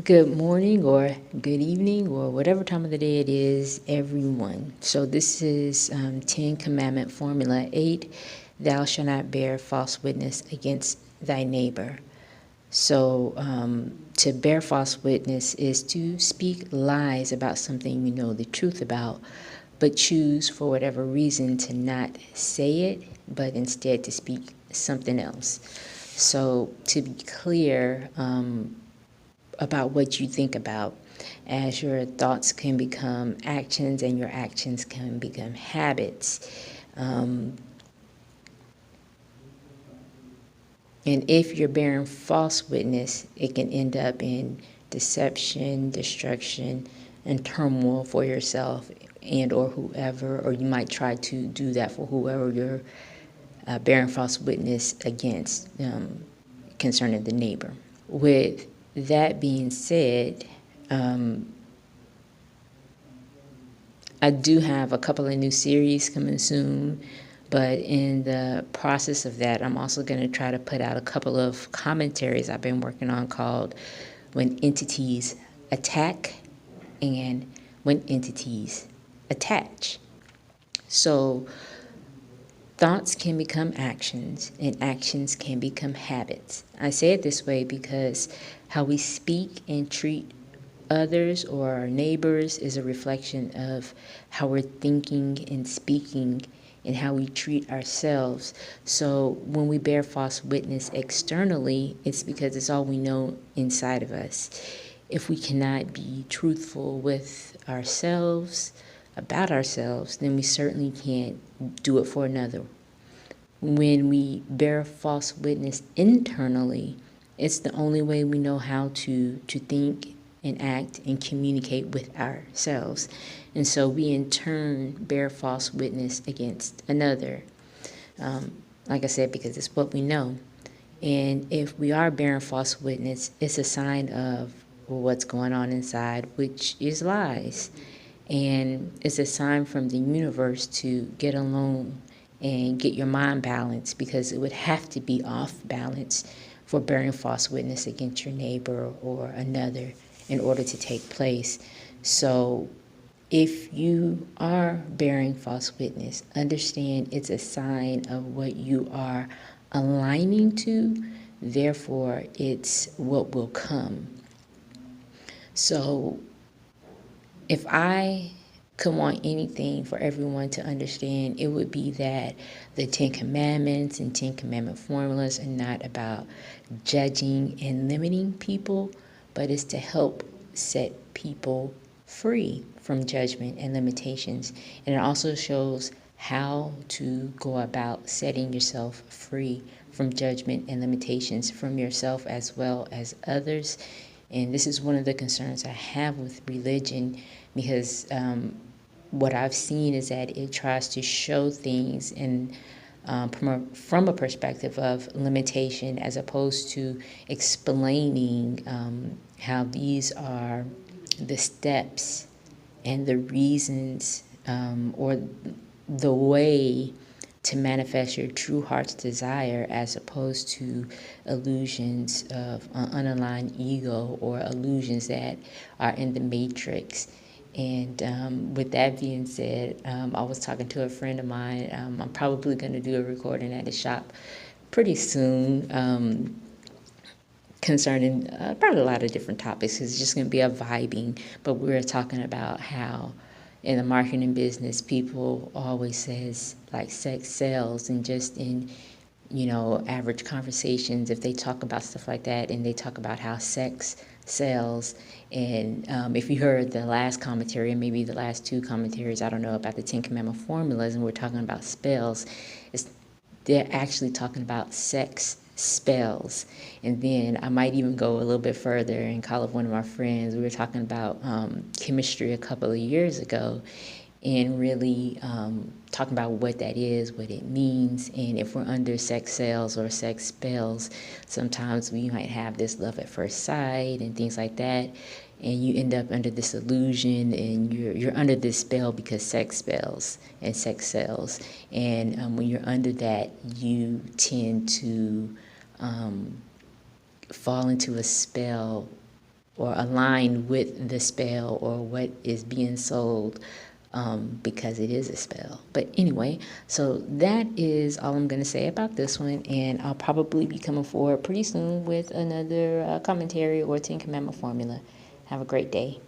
Good morning or good evening or whatever time of the day it is, everyone. So this is 10 Commandment Formula 8, thou shalt not bear false witness against thy neighbor. So to bear false witness is to speak lies about something you know the truth about, but choose for whatever reason to not say it, but instead to speak something else. So to be clear, about what you think about, as your thoughts can become actions and your actions can become habits. And if you're bearing false witness, it can end up in deception, destruction, and turmoil for yourself and or whoever, or you might try to do that for whoever you're bearing false witness against concerning the neighbor. With that being said, I do have a couple of new series coming soon, but in the process of that, I'm also going to try to put out a couple of commentaries I've been working on called When Entities Attack and When Entities Attach. So thoughts can become actions, and actions can become habits. I say it this way because how we speak and treat others or our neighbors is a reflection of how we're thinking and speaking and how we treat ourselves. So when we bear false witness externally, it's because it's all we know inside of us. If we cannot be truthful with ourselves, about ourselves, then we certainly can't do it for another. When we bear false witness internally, it's the only way we know how to think and act and communicate with ourselves. And so we in turn bear false witness against another. Like I said, because it's what we know. And if we are bearing false witness, it's a sign of what's going on inside, which is lies. And it's a sign from the universe to get alone and get your mind balanced, because it would have to be off balance for bearing false witness against your neighbor or another in order to take place. So if you are bearing false witness, understand it's a sign of what you are aligning to, therefore it's what will come. So if I could want anything for everyone to understand, it would be that the 10 Commandments and 10 Commandment Formulas are not about judging and limiting people, but it's to help set people free from judgment and limitations. And it also shows how to go about setting yourself free from judgment and limitations from yourself as well as others. And this is one of the concerns I have with religion, because what I've seen is that it tries to show things in from a perspective of limitation, as opposed to explaining how these are the steps and the reasons or the way to manifest your true heart's desire, as opposed to illusions of unaligned ego or illusions that are in the matrix. And with that being said, I was talking to a friend of mine. I'm probably going to do a recording at the shop pretty soon concerning probably a lot of different topics. It's just going to be a vibing. But we were talking about how in the marketing business, people always says like sex sells, and just in average conversations, if they talk about stuff like that and they talk about how sex sells. And if you heard the last commentary, and maybe the last two commentaries, I don't know, about the 10 Commandment Formulas, and we're talking about spells, they're actually talking about sex spells. And then I might even go a little bit further and call up one of my friends. We were talking about chemistry a couple of years ago, and really talking about what that is, what it means, and if we're under sex cells or sex spells, sometimes we might have this love at first sight and things like that, and you end up under this illusion, and you're under this spell because sex spells and sex sells, and when you're under that, you tend to fall into a spell or align with the spell or what is being sold, because it is a spell. But anyway, so that is all I'm going to say about this one, and I'll probably be coming forward pretty soon with another commentary or Ten Commandment formula. Have a great day.